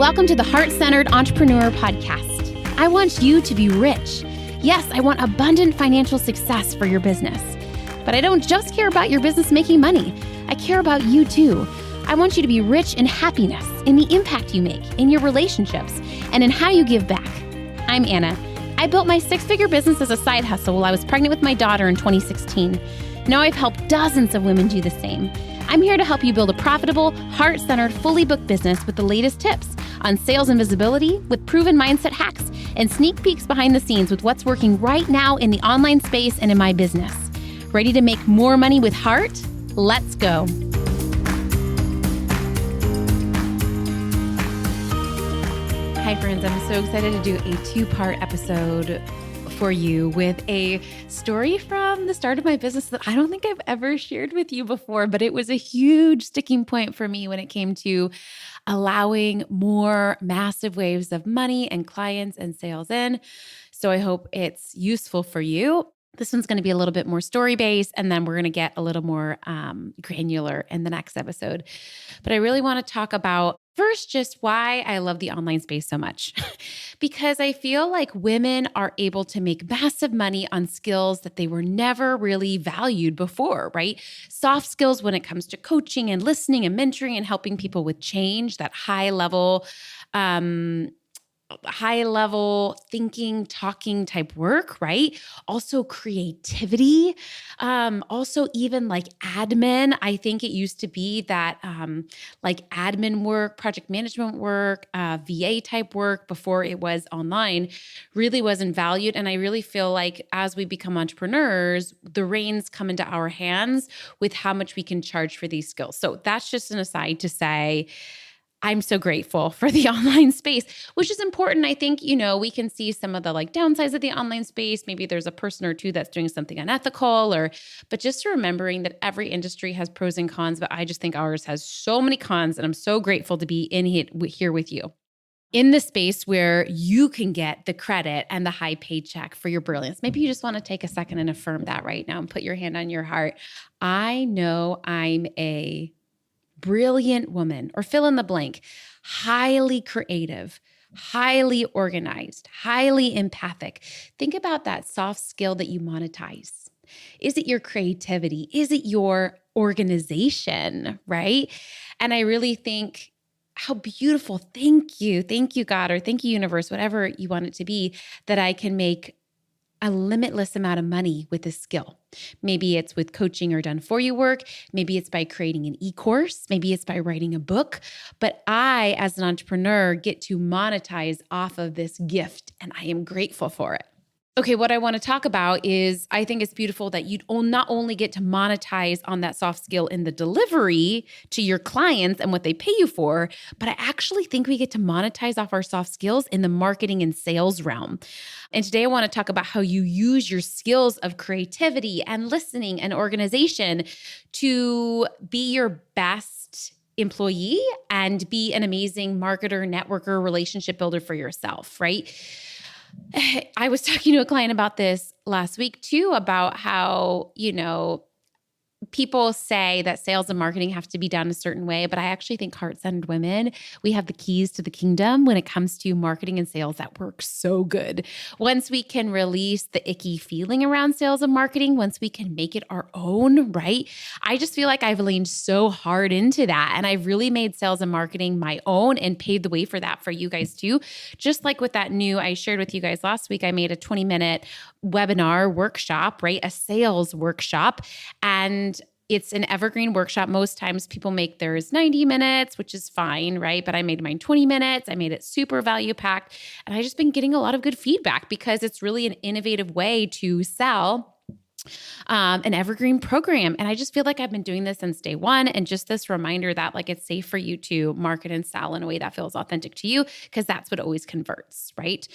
welcome to the Heart-Centered Entrepreneur Podcast. I want you to be rich. Yes, I want abundant financial success for your business. But I don't just care about your business making money. I care about you too. I want you to be rich in happiness, in the impact you make, in your relationships, and in how you give back. I'm Anna. I built my six-figure business as a side hustle while I was pregnant with my daughter in 2016. Now I've helped dozens of women do the same. I'm here to help you build a profitable, heart-centered, fully booked business with the latest tips on sales and visibility, with proven mindset hacks, and sneak peeks behind the scenes with what's working right now in the online space and in my business. Ready to make more money with heart? Let's go. Hi, friends. I'm so excited to do a two-part episode for you with a story from the start of my business that I don't think I've ever shared with you before, but it was a huge sticking point for me when it came to allowing more massive waves of money and clients and sales in. So I hope it's useful for you. This one's going to be a little bit more story-based, and then we're going to get a little more granular in the next episode. But I really want to talk about first just why I love the online space so much. Because I feel like women are able to make massive money on skills that they were never really valued before, right? Soft skills when it comes to coaching and listening and mentoring and helping people with change, that high level thinking, talking type work, right? Also creativity, also even like admin. I think it used to be that like admin work, project management work, VA type work before it was online really wasn't valued. And I really feel like as we become entrepreneurs, the reins come into our hands with how much we can charge for these skills. So that's just an aside to say, I'm so grateful for the online space, which is important. I think, we can see some of the like downsides of the online space. Maybe there's a person or two that's doing something unethical but just remembering that every industry has pros and cons, but I just think ours has so many cons, and I'm so grateful to be in here with you in the space where you can get the credit and the high paycheck for your brilliance. Maybe you just want to take a second and affirm that right now and put your hand on your heart. I know I'm a brilliant woman, or fill in the blank, highly creative, highly organized, highly empathic. Think about that soft skill that you monetize. Is it your creativity? Is it your organization, right? And I really think how beautiful, thank you God, or thank you universe, whatever you want it to be, that I can make a limitless amount of money with this skill. Maybe it's with coaching or done for you work. Maybe it's by creating an e-course. Maybe it's by writing a book. But I, as an entrepreneur, get to monetize off of this gift, and I am grateful for it. Okay, what I want to talk about is I think it's beautiful that you not only get to monetize on that soft skill in the delivery to your clients and what they pay you for, but I actually think we get to monetize off our soft skills in the marketing and sales realm. And today I want to talk about how you use your skills of creativity and listening and organization to be your best employee and be an amazing marketer, networker, relationship builder for yourself, right? I was talking to a client about this last week too, about how, people say that sales and marketing have to be done a certain way, but I actually think heart-centered women, we have the keys to the kingdom when it comes to marketing and sales that work so good. Once we can release the icky feeling around sales and marketing, once we can make it our own, right? I just feel like I've leaned so hard into that, and I've really made sales and marketing my own and paved the way for that for you guys too. Just like with that I shared with you guys last week, I made a 20-minute webinar workshop, right? A sales workshop. And it's an evergreen workshop. Most times people make theirs 90 minutes, which is fine, right? But I made mine 20 minutes. I made it super value packed. And I just been getting a lot of good feedback because it's really an innovative way to sell an evergreen program. And I just feel like I've been doing this since day one. And just this reminder that like it's safe for you to market and sell in a way that feels authentic to you, because that's what always converts, right?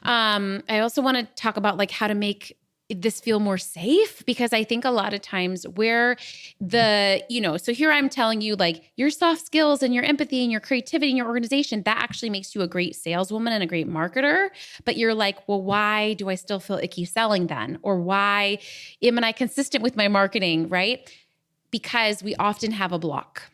I also want to talk about like how to make this feel more safe, because I think a lot of times where so here I'm telling you like your soft skills and your empathy and your creativity and your organization, that actually makes you a great saleswoman and a great marketer. But you're like, well, why do I still feel icky selling then? Or why am I consistent with my marketing, right? Because we often have a block.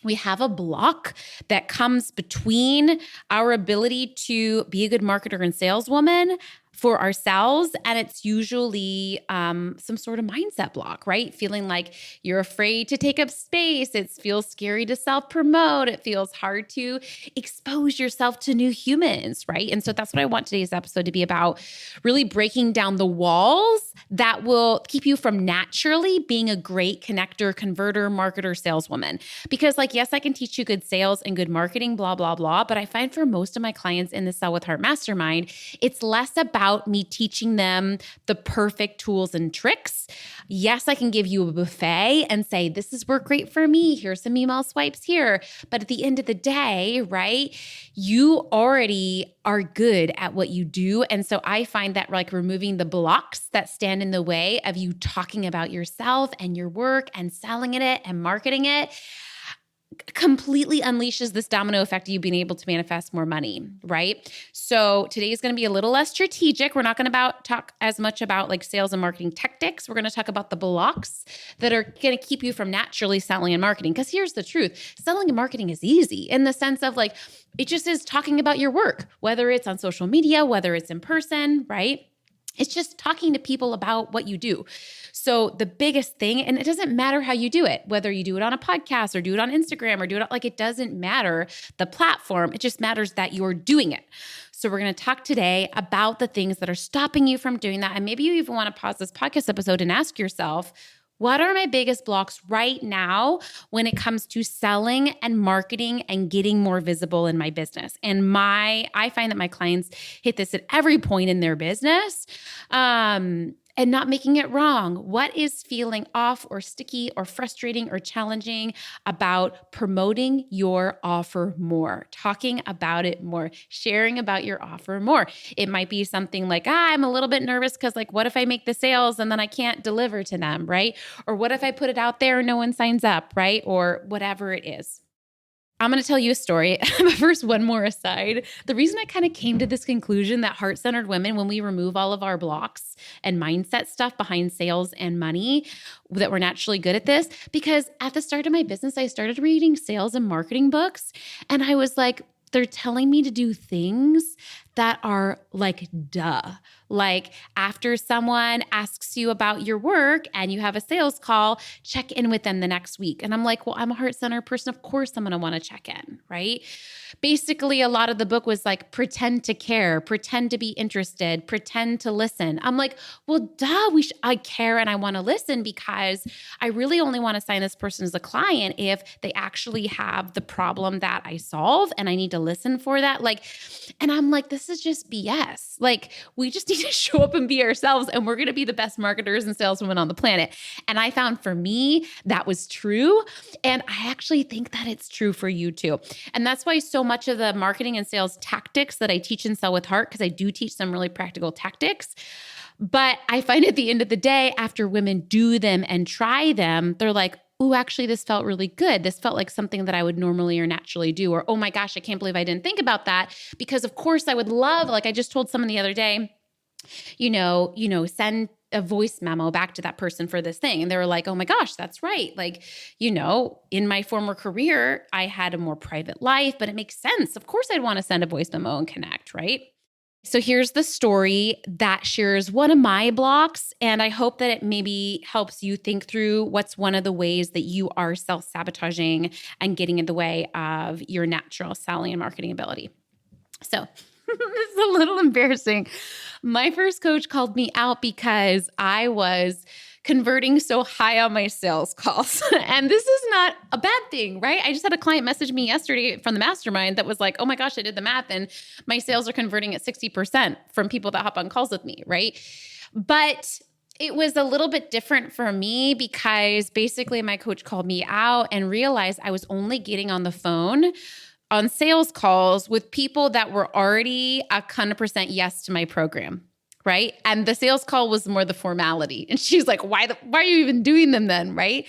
we have a block that comes between our ability to be a good marketer and saleswoman for ourselves. And it's usually some sort of mindset block, right? Feeling like you're afraid to take up space. It feels scary to self-promote. It feels hard to expose yourself to new humans, right? And so that's what I want today's episode to be about, really breaking down the walls that will keep you from naturally being a great connector, converter, marketer, saleswoman. Because yes, I can teach you good sales and good marketing, blah, blah, blah. But I find for most of my clients in the Sell with Heart Mastermind, it's less about me teaching them the perfect tools and tricks. Yes, I can give you a buffet and say, this has worked great for me. Here's some email swipes here. But at the end of the day, right, you already are good at what you do. And so I find that removing the blocks that stand in the way of you talking about yourself and your work and selling it and marketing it completely unleashes this domino effect of you being able to manifest more money, right? So today is going to be a little less strategic. We're not going to talk as much about sales and marketing tactics. We're going to talk about the blocks that are going to keep you from naturally selling and marketing. Because here's the truth. Selling and marketing is easy in the sense of it just is talking about your work, whether it's on social media, whether it's in person, right? It's just talking to people about what you do. So the biggest thing, and it doesn't matter how you do it, whether you do it on a podcast or do it on Instagram or do it it doesn't matter the platform. It just matters that you're doing it. So we're going to talk today about the things that are stopping you from doing that. And maybe you even want to pause this podcast episode and ask yourself, what are my biggest blocks right now when it comes to selling and marketing and getting more visible in my business? And I find that my clients hit this at every point in their business. And not making it wrong. What is feeling off or sticky or frustrating or challenging about promoting your offer more, talking about it more, sharing about your offer more? It might be something like, I'm a little bit nervous because what if I make the sales and then I can't deliver to them, right? Or what if I put it out there and no one signs up, right? Or whatever it is. I'm going to tell you a story. But first, one more aside. The reason I kind of came to this conclusion that heart-centered women, when we remove all of our blocks and mindset stuff behind sales and money, that we're naturally good at this, because at the start of my business, I started reading sales and marketing books. And I was like, they're telling me to do things that are duh. After someone asks you about your work and you have a sales call, check in with them the next week. And I'm like, well, I'm a heart-centered person. Of course I'm going to want to check in, right? Basically, a lot of the book was pretend to care, pretend to be interested, pretend to listen. I'm like, well, duh, I care and I want to listen because I really only want to sign this person as a client if they actually have the problem that I solve and I need to listen for that. And I'm like, this is just BS. We just need to show up and be ourselves and we're going to be the best marketers and saleswomen on the planet. And I found for me, that was true. And I actually think that it's true for you too. And that's why so much of the marketing and sales tactics that I teach in Sell with Heart, because I do teach some really practical tactics. But I find at the end of the day, after women do them and try them, they're like, oh, actually, this felt really good. This felt like something that I would normally or naturally do. Or, oh my gosh, I can't believe I didn't think about that. Because of course I would love, I just told someone the other day, send a voice memo back to that person for this thing. And they were like, oh my gosh, that's right. In my former career, I had a more private life, but it makes sense. Of course I'd want to send a voice memo and connect, right? So here's the story that shares one of my blocks, and I hope that it maybe helps you think through what's one of the ways that you are self-sabotaging and getting in the way of your natural selling and marketing ability. So this is a little embarrassing. My first coach called me out because I was converting so high on my sales calls. And this is not a bad thing, right? I just had a client message me yesterday from the mastermind that was like, oh my gosh, I did the math and my sales are converting at 60% from people that hop on calls with me, right? But it was a little bit different for me because basically my coach called me out and realized I was only getting on the phone on sales calls with people that were already 100% yes to my program. Right. And the sales call was more the formality. And she's like, why are you even doing them then? Right.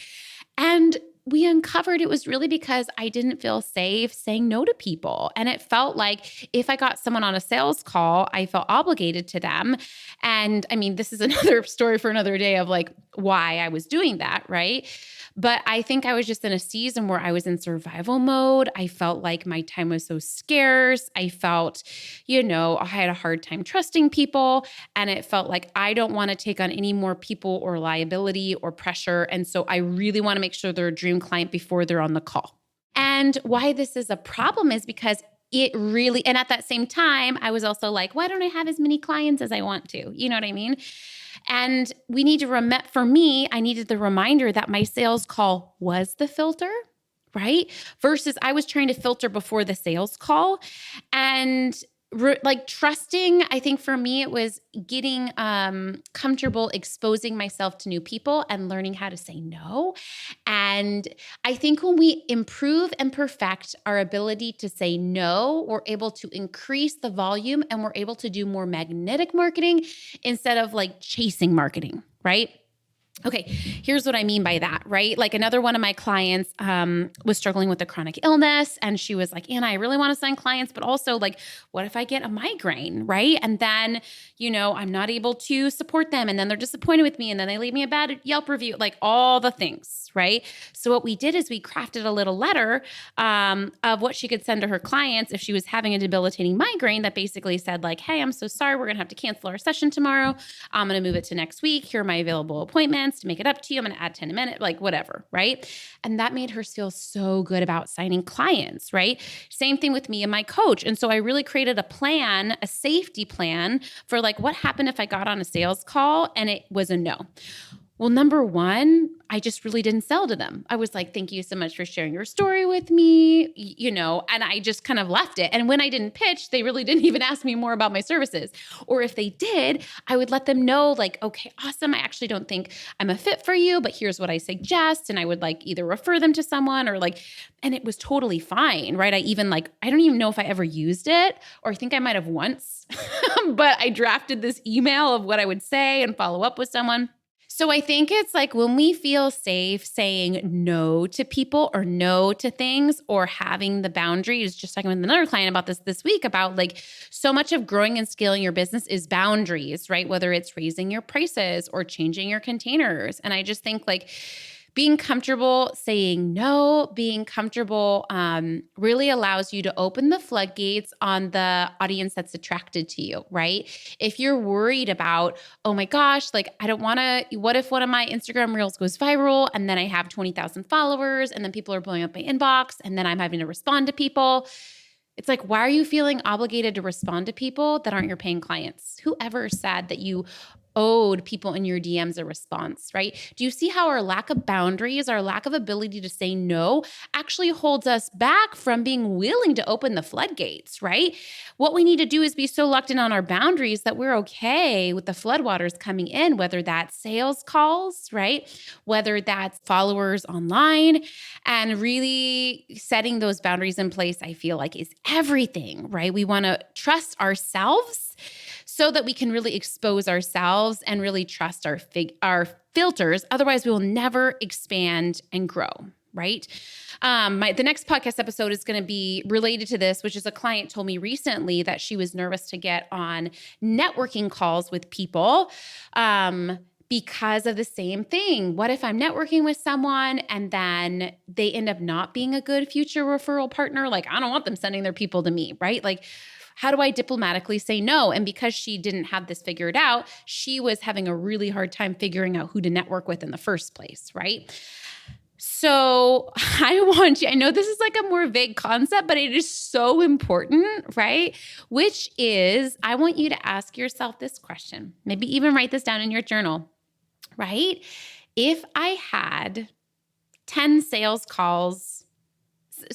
And we uncovered it was really because I didn't feel safe saying no to people. And it felt like if I got someone on a sales call, I felt obligated to them. And I mean, this is another story for another day of like why I was doing that, right? But I think I was just in a season where I was in survival mode. I felt like my time was so scarce. I felt, I had a hard time trusting people. And it felt like I don't want to take on any more people or liability or pressure. And so I really want to make sure they're a dream client before they're on the call. And why this is a problem is because it really, and at that same time, I was also like, why don't I have as many clients as I want to? You know what I mean? And we need to remember, for me, I needed the reminder that my sales call was the filter, right? Versus I was trying to filter before the sales call. And like trusting, I think for me, it was getting comfortable exposing myself to new people and learning how to say no. And I think when we improve and perfect our ability to say no, we're able to increase the volume and we're able to do more magnetic marketing instead of like chasing marketing, right? Okay, here's what I mean by that, right? Like another one of my clients was struggling with a chronic illness, and she was like, Anna, I really want to sign clients, but also like, what if I get a migraine, right? And then, I'm not able to support them, and then they're disappointed with me, and then they leave me a bad Yelp review, like all the things, right? So what we did is we crafted a little letter of what she could send to her clients if she was having a debilitating migraine that basically said like, hey, I'm so sorry, we're going to have to cancel our session tomorrow. I'm going to move it to next week. Here are my available appointments to make it up to you. I'm going to add 10 a minute, like whatever, right? And that made her feel so good about signing clients, right? Same thing with me and my coach. And so I really created a plan, a safety plan for like what happened if I got on a sales call and it was a no. Well, number one, I just really didn't sell to them. I was like, thank you so much for sharing your story with me, and I just kind of left it. And when I didn't pitch, they really didn't even ask me more about my services. Or if they did, I would let them know like, okay, awesome. I actually don't think I'm a fit for you, but here's what I suggest. And I would like either refer them to someone or like, and it was totally fine, right? I don't even know if I ever used it, or I think I might have once, but I drafted this email of what I would say and follow up with someone. So I think it's like when we feel safe saying no to people or no to things or having the boundaries, just talking with another client about this week about like so much of growing and scaling your business is boundaries, right? Whether it's raising your prices or changing your containers. And I just think like being comfortable saying no, being comfortable really allows you to open the floodgates on the audience that's attracted to you, right? If you're worried about, oh my gosh, like I don't want to, what if one of my Instagram reels goes viral and then I have 20,000 followers and then people are blowing up my inbox and then I'm having to respond to people? It's like, why are you feeling obligated to respond to people that aren't your paying clients? Whoever said that you owed people in your DMs a response, right? Do you see how our lack of boundaries, our lack of ability to say no actually holds us back from being willing to open the floodgates, right? What we need to do is be so locked in on our boundaries that we're okay with the floodwaters coming in, whether that's sales calls, right? Whether that's followers online, and really setting those boundaries in place, I feel like is everything, right? We want to trust ourselves so that we can really expose ourselves and really trust our filters. Otherwise, we will never expand and grow, right? The next podcast episode is going to be related to this, which is a client told me recently that she was nervous to get on networking calls with people because of the same thing. What if I'm networking with someone and then they end up not being a good future referral partner? Like, I don't want them sending their people to me, right? Like, how do I diplomatically say no? And because she didn't have this figured out, she was having a really hard time figuring out who to network with in the first place, right? So I know this is like a more vague concept, but it is so important, right? Which is, I want you to ask yourself this question, maybe even write this down in your journal, right? If I had 10 sales calls,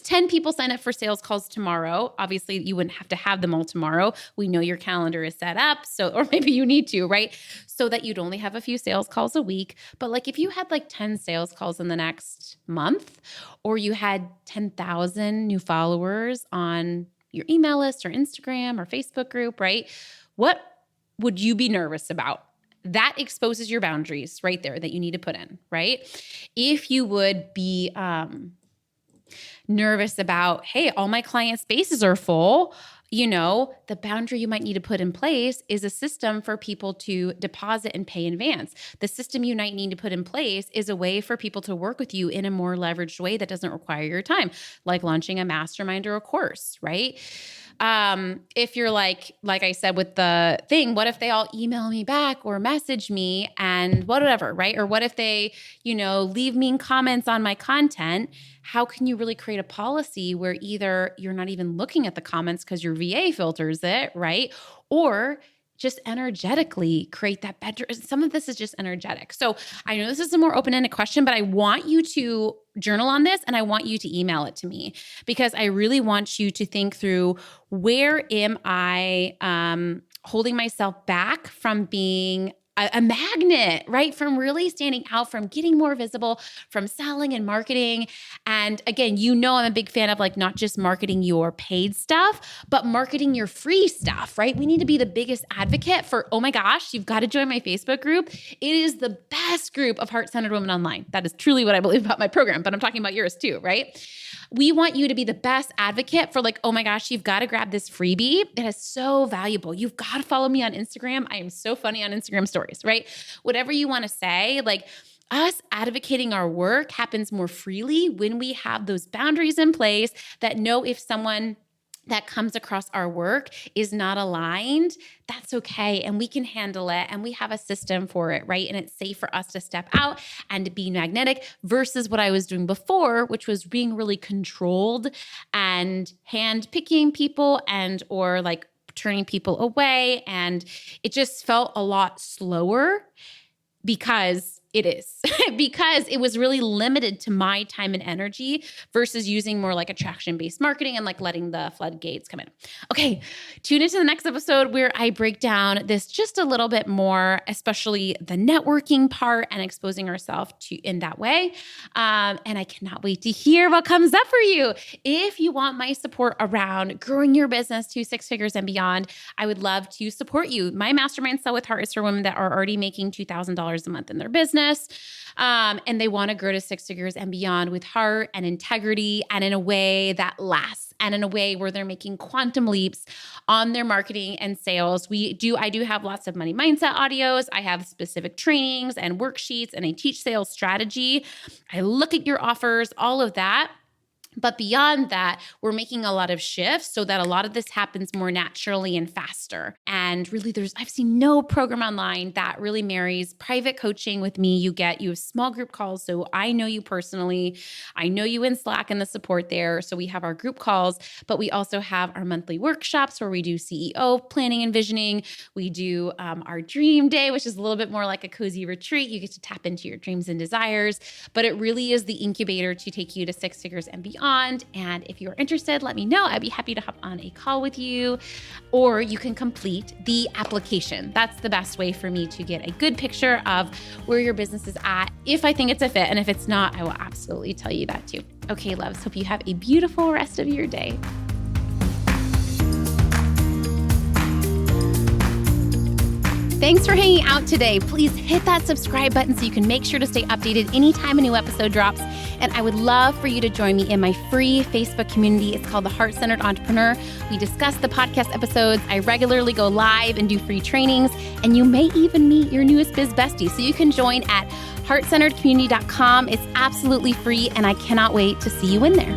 10 people sign up for sales calls tomorrow. Obviously, you wouldn't have to have them all tomorrow. We know your calendar is set up. So, or maybe you need to, right? So that you'd only have a few sales calls a week. But like if you had like 10 sales calls in the next month, or you had 10,000 new followers on your email list or Instagram or Facebook group, right? What would you be nervous about? that exposes your boundaries right there that you need to put in, right? If you would be nervous about, hey, all my client spaces are full, the boundary you might need to put in place is a system for people to deposit and pay in advance. The system you might need to put in place is a way for people to work with you in a more leveraged way that doesn't require your time, like launching a mastermind or a course, right? If you're like I said with the thing, what if they all email me back or message me and whatever, right? Or what if they, leave mean comments on my content? How can you really create a policy where either you're not even looking at the comments because your VA filters it, right? Or just energetically create that better. Some of this is just energetic. So I know this is a more open-ended question, but I want you to journal on this and I want you to email it to me because I really want you to think through, where am I holding myself back from being a magnet, right? From really standing out, from getting more visible, from selling and marketing. And again, I'm a big fan of not just marketing your paid stuff, but marketing your free stuff, right? We need to be the biggest advocate for, oh my gosh, you've got to join my Facebook group. It is the best group of heart-centered women online. That is truly what I believe about my program, but I'm talking about yours too, right? We want you to be the best advocate for oh my gosh, you've got to grab this freebie. It is so valuable. You've got to follow me on Instagram. I am so funny on Instagram stories, right? Whatever you want to say, us advocating our work happens more freely when we have those boundaries in place that know if someone that comes across our work is not aligned, that's okay. And we can handle it. And we have a system for it, right? And it's safe for us to step out and to be magnetic versus what I was doing before, which was being really controlled and hand-picking people or turning people away. And it just felt a lot slower because it was really limited to my time and energy versus using more attraction-based marketing and letting the floodgates come in. Okay, tune into the next episode where I break down this just a little bit more, especially the networking part and exposing ourselves to in that way. And I cannot wait to hear what comes up for you. If you want my support around growing your business to 6 figures and beyond, I would love to support you. My mastermind Sell with Heart is for women that are already making $2,000 a month in their business. And they want to grow to 6 figures and beyond with heart and integrity and in a way that lasts and in a way where they're making quantum leaps on their marketing and sales. I do have lots of money mindset audios. I have specific trainings and worksheets, and I teach sales strategy. I look at your offers, all of that. But beyond that, we're making a lot of shifts so that a lot of this happens more naturally and faster. And really, I've seen no program online that really marries private coaching with me. You have small group calls, so I know you personally. I know you in Slack and the support there. So we have our group calls, but we also have our monthly workshops where we do CEO planning and visioning. We do our dream day, which is a little bit more like a cozy retreat. You get to tap into your dreams and desires, but it really is the incubator to take you to 6 figures and beyond. And if you're interested, let me know. I'd be happy to hop on a call with you, or you can complete the application. That's the best way for me to get a good picture of where your business is at, if I think it's a fit. And if it's not, I will absolutely tell you that too. Okay, loves, hope you have a beautiful rest of your day. Thanks for hanging out today. Please hit that subscribe button so you can make sure to stay updated anytime a new episode drops. And I would love for you to join me in my free Facebook community. It's called The Heart-Centered Entrepreneur. We discuss the podcast episodes. I regularly go live and do free trainings. And you may even meet your newest biz bestie. So you can join at heartcenteredcommunity.com. It's absolutely free, and I cannot wait to see you in there.